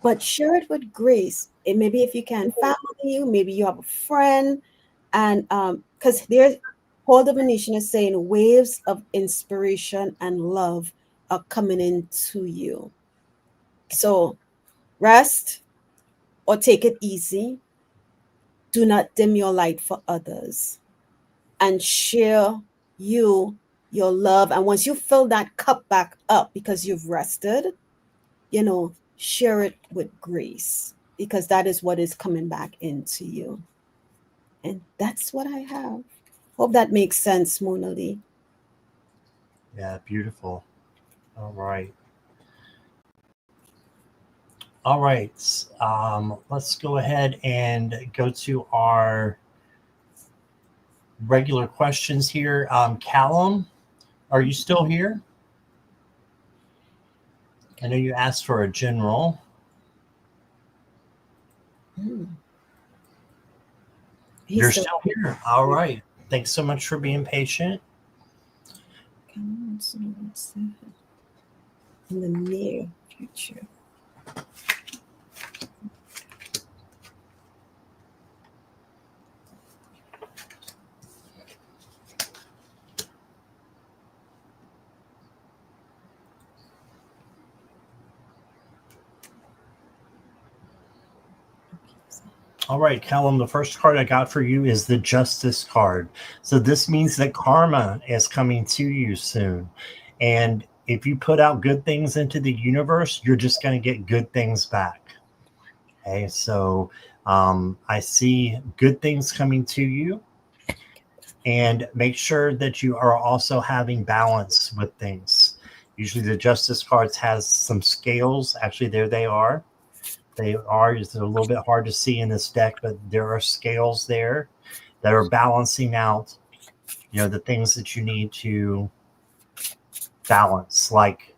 but share it with grace. And maybe if you can, family, maybe you have a friend, and because there's Paul the Venetian is saying waves of inspiration and love are coming into you. So rest or take it easy. Do not dim your light for others, and share your love. And once you fill that cup back up because you've rested, share it with grace, because that is what is coming back into you. And that's what I have. Hope that makes sense, Mona Lee. Yeah, beautiful. All right. All right. Let's go ahead and go to our regular questions here. Callum, are you still here? I know you asked for a general. He's You're still still here. All right. Thanks so much for being patient. in the near future. All right, Callum, the first card I got for you is the Justice card. So this means that karma is coming to you soon. And if you put out good things into the universe, you're just going to get good things back. Okay, so I see good things coming to you. And make sure that you are also having balance with things. Usually the Justice cards has some scales. Actually, there they are. They are. It's a little bit hard to see in this deck, but there are scales there that are balancing out, the things that you need to balance, like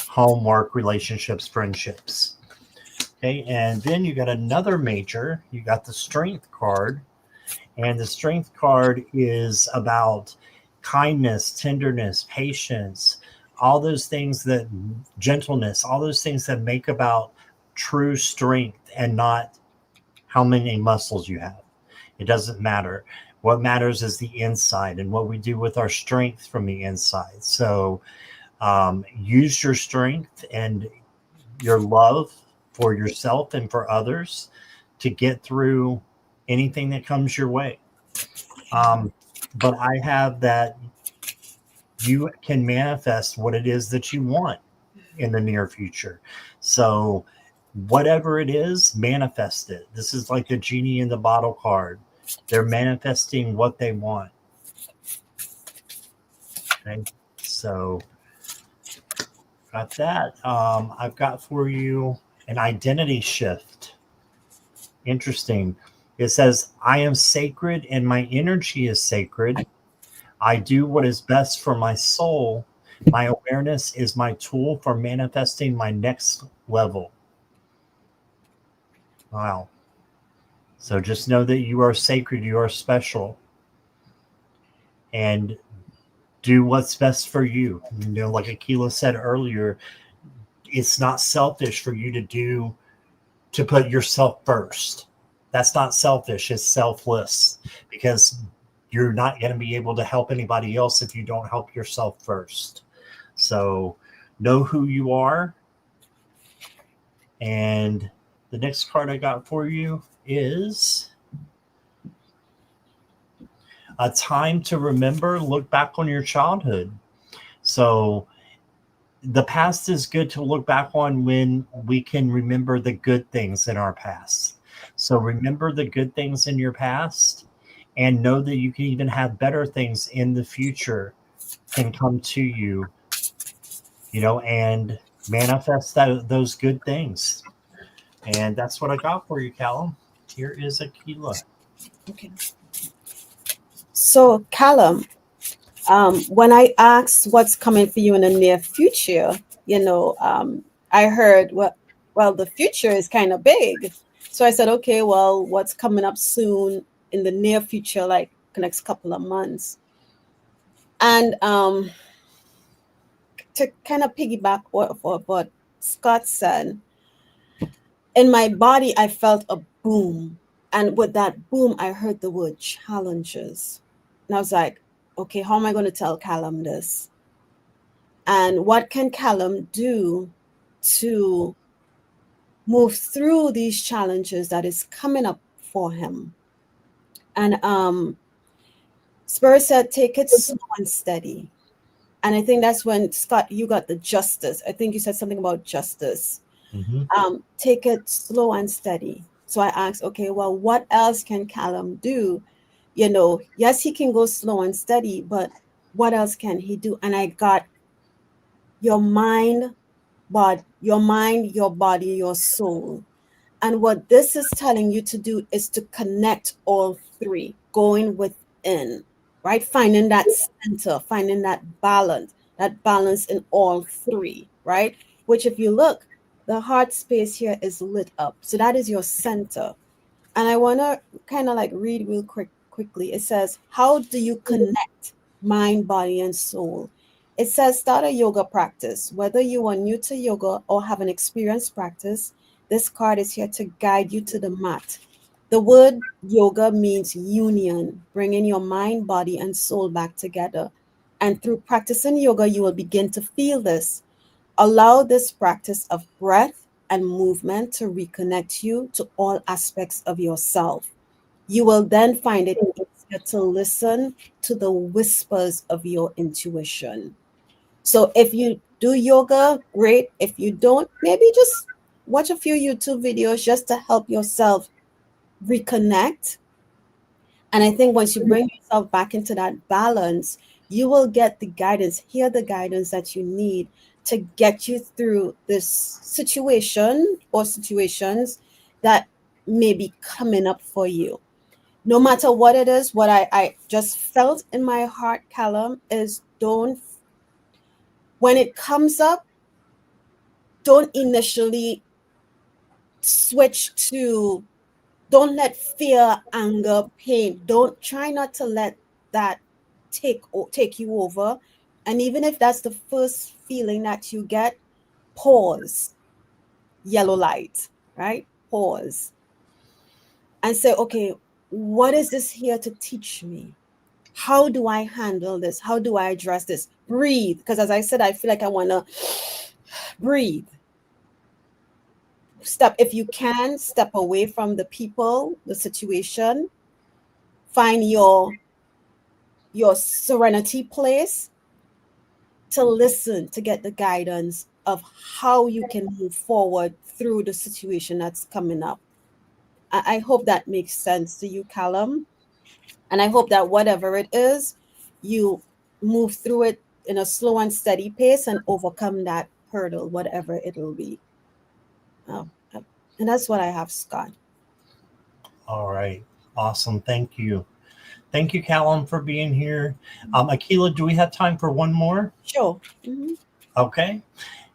homework, relationships, friendships. Okay, and then you got another major. You got the Strength card, and the Strength card is about kindness, tenderness, patience, all those things that gentleness, all those things that make about true strength and not how many muscles you have. It doesn't matter. What matters is the inside and what we do with our strength from the inside. So use your strength and your love for yourself and for others to get through anything that comes your way. But I have that you can manifest what it is that you want in the near future. So whatever it is, manifest it. This is like the genie in the bottle card. They're manifesting what they want. Okay. So got that. I've got for you an identity shift. Interesting. It says, I am sacred and my energy is sacred. I do what is best for my soul. My awareness is my tool for manifesting my next level. Wow. So just know that you are sacred, you are special, and do what's best for you. Like Akela said earlier, it's not selfish for you to put yourself first. That's not selfish, it's selfless, because you're not going to be able to help anybody else if you don't help yourself first. So know who you are. And the next card I got for you is a time to remember. Look back on your childhood. So the past is good to look back on when we can remember the good things in our past. So remember the good things in your past and know that you can even have better things in the future can come to you, and manifest those good things. And that's what I got for you, Callum. Here is Akela. Okay. So, Callum, when I asked what's coming for you in the near future, I heard, well, the future is kind of big. So I said, okay, well, what's coming up soon in the near future, like the next couple of months? And to kind of piggyback what Scott said, in my body, I felt a boom. And with that boom, I heard the word challenges. And I was like, okay, how am I going to tell Callum this? And what can Callum do to move through these challenges that is coming up for him? And Spirit said, take it slow and steady. And I think that's when, Scott, you got the justice. I think you said something about justice. Mm-hmm. Take it slow and steady. So I asked, okay, well, what else can Callum do? Yes, he can go slow and steady, but what else can he do? And I got your mind, your body, your soul. And what this is telling you to do is to connect all three, going within, right? Finding that center, finding that balance in all three, right? Which, if you look, the heart space here is lit up. So that is your center. And I want to kind of like read real quick quickly. It says, how do you connect mind, body, and soul? It says, start a yoga practice. Whether you are new to yoga or have an experienced practice, this card is here to guide you to the mat. The word yoga means union, bringing your mind, body, and soul back together. And through practicing yoga, you will begin to feel this. Allow this practice of breath and movement to reconnect you to all aspects of yourself. You will then find it easier to listen to the whispers of your intuition. So if you do yoga, great. If you don't, maybe just watch a few YouTube videos just to help yourself reconnect. And I think once you bring yourself back into that balance, you will get the guidance, hear the guidance that you need to get you through this situation or situations that may be coming up for you. No matter what it is, what I just felt in my heart, Callum, is when it comes up, don't initially switch to, don't let fear, anger, pain, don't try not to let that take you over. And even if that's the first feeling that you get, pause, yellow light, right? Pause and say, okay, what is this here to teach me? How do I handle this? How do I address this? Breathe. Because as I said, I feel like I want to breathe. If you can, step away from the people, the situation, find your serenity place to listen, to get the guidance of how you can move forward through the situation that's coming up. I hope that makes sense to you, Callum. And I hope that whatever it is, you move through it in a slow and steady pace and overcome that hurdle, whatever it'll be. And that's what I have, Scott. All right. Awesome. Thank you. Thank you, Callum, for being here. Akela, do we have time for one more? Sure. Mm-hmm. Okay.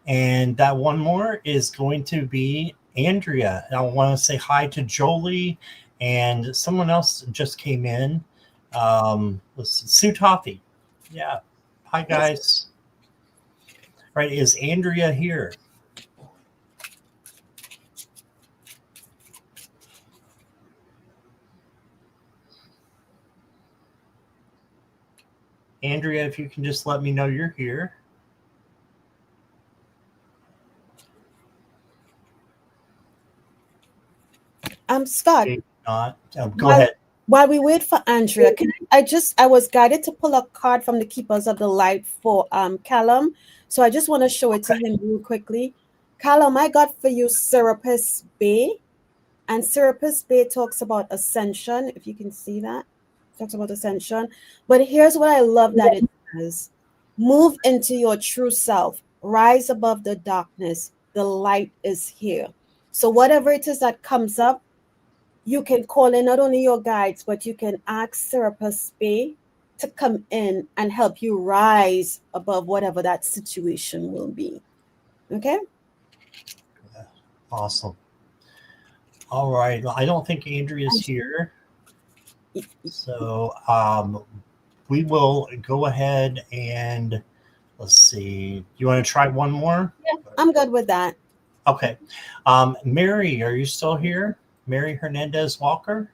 And that one more is going to be Andrea. I want to say hi to Jolie, and someone else just came in. Sue Toffee. Yeah. Hi, guys. Right. Is Andrea here? Andrea, if you can just let me know you're here. Scott. Not. Go ahead. While we wait for Andrea, I was guided to pull a card from the Keepers of the Light for Callum. So I just want to show it to him real quickly. Callum, I got for you Serapis Bay. And Serapis Bay talks about ascension, if you can see that. Talks about ascension. But here's what I love that it says. Move into your true self. Rise above the darkness. The light is here. So whatever it is that comes up, you can call in not only your guides, but you can ask Serapis Bay to come in and help you rise above whatever that situation will be. Okay? Awesome. All right. Well, I don't think Andrea's here. So we will go ahead and let's see. You want to try one more? Yeah, I'm good with that. Okay. Mary, are you still here? Mary Hernandez Walker?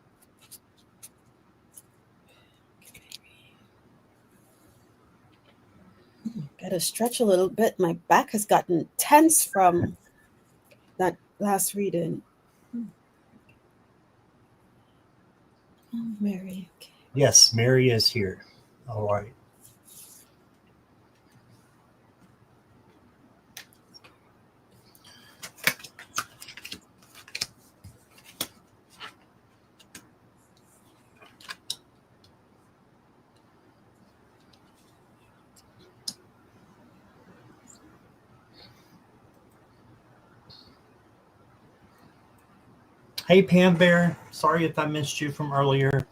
Gotta stretch a little bit. My back has gotten tense from that last reading. Oh, Mary. Okay. Yes, Mary is here. All right. Hey, Pam Bear. Sorry if I missed you from earlier.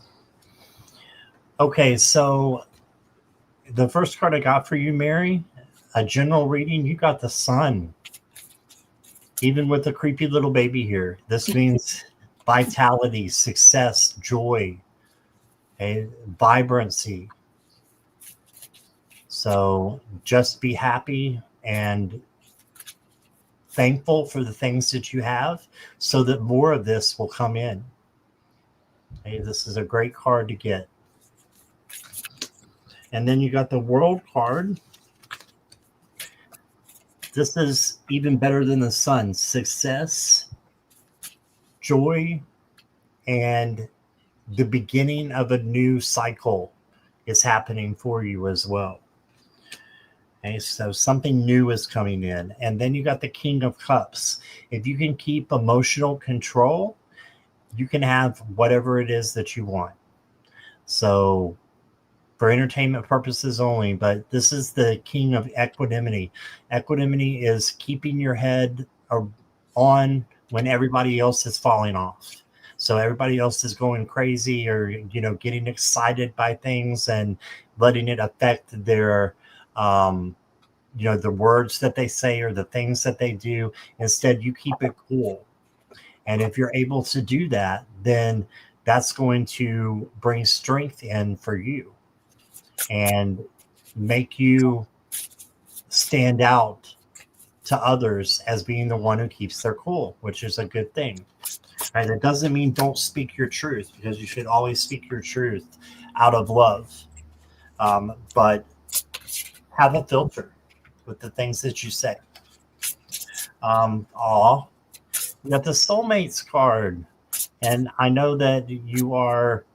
Okay, so the first card I got for you, Mary, a general reading, you got the sun. Even with the creepy little baby here, this means vitality, success, joy. a vibrancy. So just be happy and thankful for the things that you have so that more of this will come in. Okay, this is a great card to get. And then you got the World card. This is even better than the Sun. Success, joy, and the beginning of a new cycle is happening for you as well. Okay, so something new is coming in. And then you got the King of Cups. If you can keep emotional control, you can have whatever it is that you want. So for entertainment purposes only, but this is the king of equanimity. Equanimity is keeping your head on when everybody else is falling off. So everybody else is going crazy or, getting excited by things and letting it affect their, the words that they say or the things that they do. Instead, you keep it cool. And if you're able to do that, then that's going to bring strength in for you and make you stand out to others as being the one who keeps their cool, which is a good thing. Right? That doesn't mean don't speak your truth, because you should always speak your truth out of love. But have a filter with the things that you say. We got the Soulmates card. And I know that you are,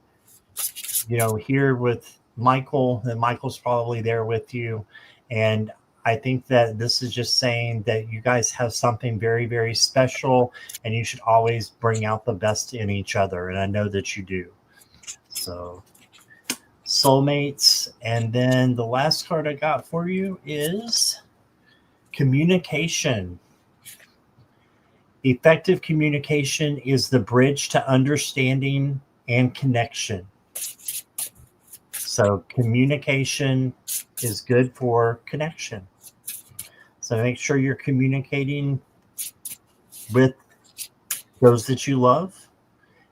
here with Michael, and Michael's probably there with you. And I think that this is just saying that you guys have something very, very special, and you should always bring out the best in each other. And I know that you do. So, Soulmates. And then the last card I got for you is communication. Effective communication is the bridge to understanding and connection. So communication is good for connection. So make sure you're communicating with those that you love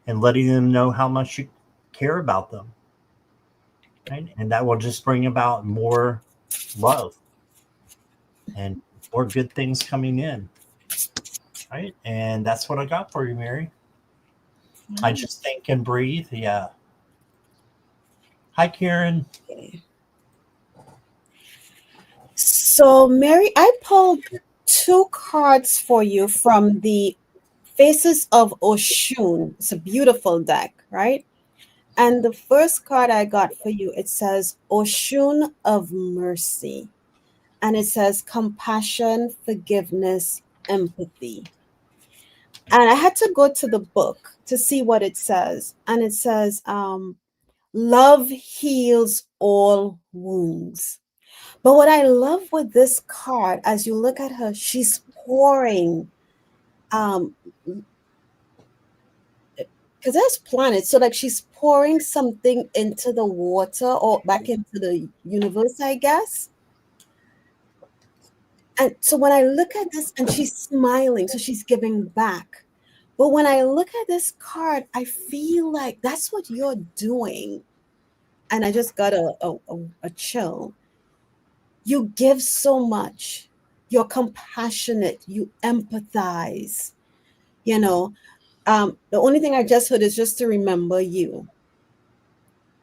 and letting them know how much you care about them. Right? And that will just bring about more love and more good things coming in. Right? And that's what I got for you, Mary. I just think and breathe. Yeah. Hi, Karen. Okay. So, Mary, I pulled 2 cards for you from the Faces of Oshun. It's a beautiful deck, right? And the first card I got for you, it says Oshun of Mercy. And it says compassion, forgiveness, empathy. And I had to go to the book to see what it says. And it says, love heals all wounds. But what I love with this card, as you look at her, she's pouring, because there's planets, so like she's pouring something into the water or back into the universe, I guess. And so when I look at this, and she's smiling, so she's giving back. But when I look at this card, I feel like that's what you're doing. And I just got a chill. You give so much. You're compassionate. You empathize. You know, the only thing I just heard is just to remember you.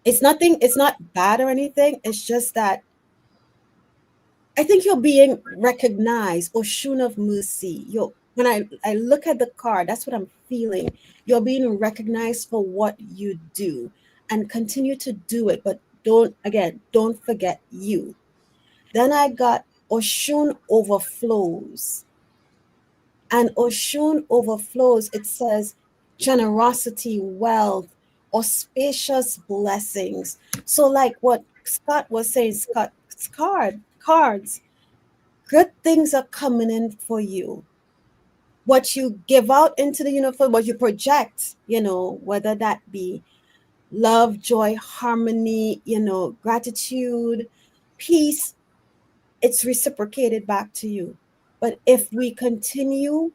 It's nothing, it's not bad or anything. It's just that I think you're being recognized, Oshun of Mercy. When I look at the card, that's what I'm feeling. You're being recognized for what you do, and continue to do it. But don't forget you. Then I got Oshun overflows. And Oshun overflows, it says generosity, wealth, auspicious blessings. So, like what Scott was saying, cards, good things are coming in for you. What you give out into the universe, what you project, whether that be love, joy, harmony, gratitude, peace, it's reciprocated back to you. But if we continue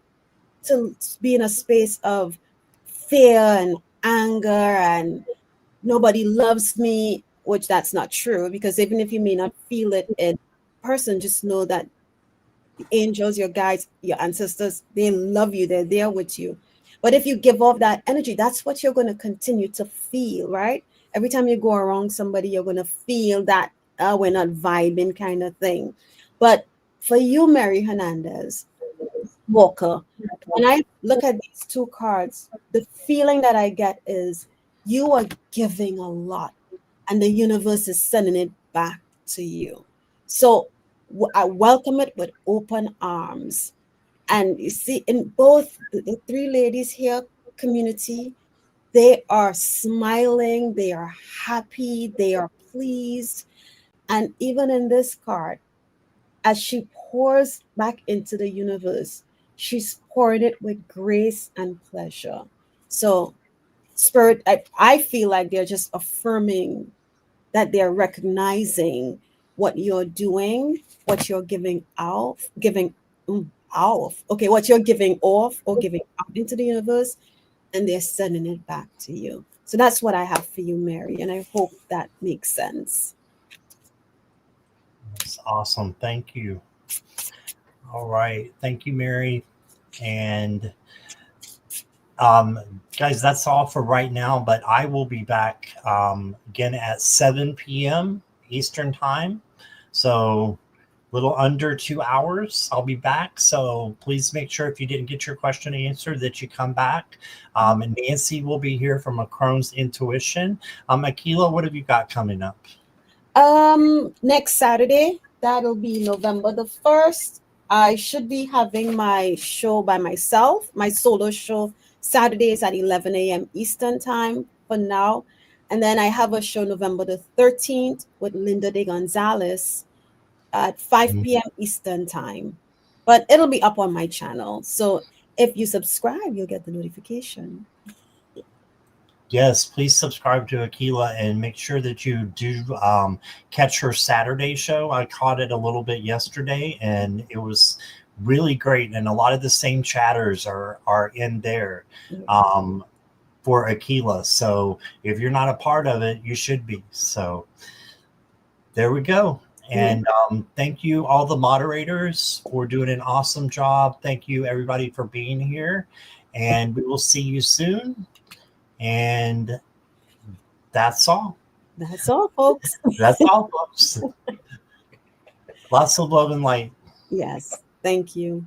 to be in a space of fear and anger and nobody loves me, which that's not true, because even if you may not feel it in person, just know that the angels, your guides, your ancestors, they love you, they're there with you. But if you give off that energy, that's what you're going to continue to feel, right? Every time you go around somebody, you're going to feel that we're not vibing kind of thing. But for you, Mary Hernandez Walker, when I look at these two cards, the feeling that I get is you are giving a lot and the universe is sending it back to you. So I welcome it with open arms. And you see, in both the three ladies here, community, they are smiling, they are happy, they are pleased. And even in this card, as she pours back into the universe, she's pouring it with grace and pleasure. So, Spirit, I feel like they're just affirming that they're recognizing what you're doing, what you're giving what you're giving off or giving out into the universe, and they're sending it back to you. So that's what I have for you, Mary, and I hope that makes sense. That's awesome. Thank you. All right. Thank you, Mary. And um, guys, that's all for right now. But I will be back again at 7 p.m. Eastern Time. So a little under 2 hours. I'll be back. So please make sure if you didn't get your question answered that you come back. And Nancy will be here from A Crone's Intuition. Akela, what have you got coming up? Next Saturday, that'll be November the 1st. I should be having my show by myself, my solo show, Saturdays at 11 a.m. Eastern Time for now. And then I have a show November the 13th with Linda de Gonzalez at 5 p.m. Eastern Time. But it'll be up on my channel. So if you subscribe, you'll get the notification. Yes, please subscribe to Akela and make sure that you do catch her Saturday show. I caught it a little bit yesterday, and it was really great. And a lot of the same chatters are in there for Akela. So if you're not a part of it, you should be. So there we go. And thank you, all the moderators, for doing an awesome job. Thank you, everybody, for being here. And we will see you soon. And that's all. That's all, folks. That's all, folks. Lots of love and light. Yes. Thank you.